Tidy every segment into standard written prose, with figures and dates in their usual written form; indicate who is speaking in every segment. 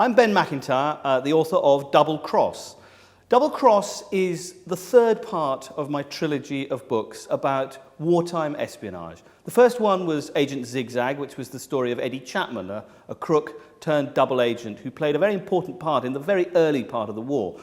Speaker 1: I'm Ben Macintyre, the author of Double Cross. Double Cross is the third part of my trilogy of books about wartime espionage. The first one was Agent Zigzag, which was the story of Eddie Chapman, a crook turned double agent who played a very important part in the very early part of the war.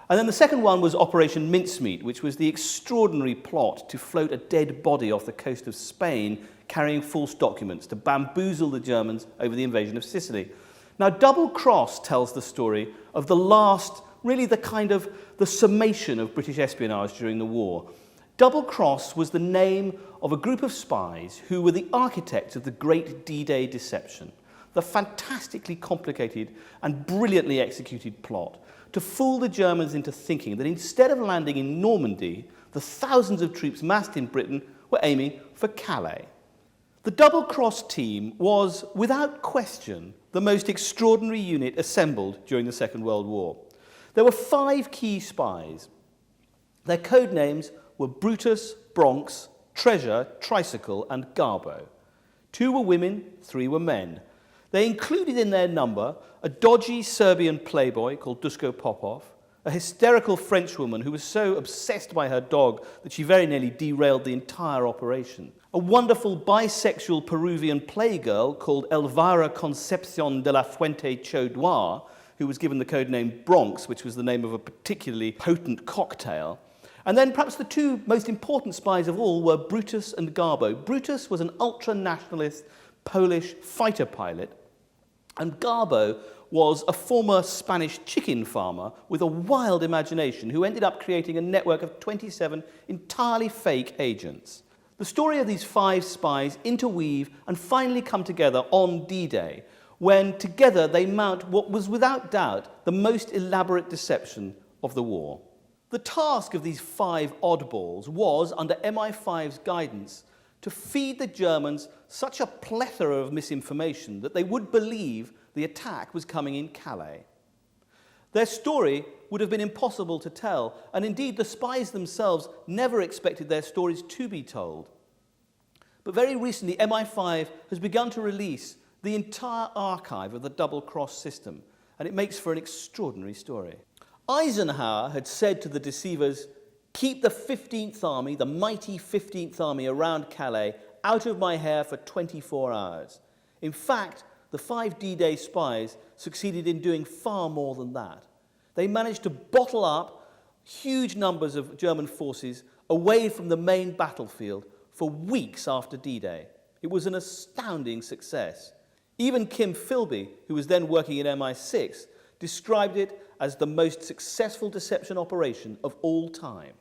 Speaker 1: And then the second one was Operation Mincemeat, which was the extraordinary plot to float a dead body off the coast of Spain carrying false documents to bamboozle the Germans over the invasion of Sicily. Now, Double Cross tells the story of the last, really the summation of British espionage during the war. Double Cross was the name of a group of spies who were the architects of the great D-Day deception, the fantastically complicated and brilliantly executed plot to fool the Germans into thinking that instead of landing in Normandy, the thousands of troops massed in Britain were aiming for Calais. The Double Cross team was, without question, the most extraordinary unit assembled during the Second World War. There were 5 key spies. Their code names were Brutus, Bronx, Treasure, Tricycle, and Garbo. 2 were women, 3 were men. They included in their number a dodgy Serbian playboy called Duško Popov, a hysterical Frenchwoman who was so obsessed by her dog that she very nearly derailed the entire operation, a wonderful bisexual Peruvian playgirl called Elvira Concepcion de la Fuente Chaudoir, who was given the code name Bronx, which was the name of a particularly potent cocktail. And then perhaps the 2 most important spies of all were Brutus and Garbo. Brutus was an ultra-nationalist Polish fighter pilot, and Garbo was a former Spanish chicken farmer with a wild imagination who ended up creating a network of 27 entirely fake agents. The story of these 5 spies interweave and finally come together on D-Day, when together they mount what was without doubt the most elaborate deception of the war. The task of these 5 oddballs was, under MI5's guidance, to feed the Germans such a plethora of misinformation that they would believe the attack was coming in Calais. Their story would have been impossible to tell, and indeed the spies themselves never expected their stories to be told. But very recently, MI5 has begun to release the entire archive of the Double Cross system, and it makes for an extraordinary story. Eisenhower had said to the deceivers, "Keep the 15th Army, the mighty 15th Army around Calais, out of my hair for 24 hours. In fact, the 5 D-Day spies succeeded in doing far more than that. They managed to bottle up huge numbers of German forces away from the main battlefield for weeks after D-Day. It was an astounding success. Even Kim Philby, who was then working in MI6, described it as the most successful deception operation of all time."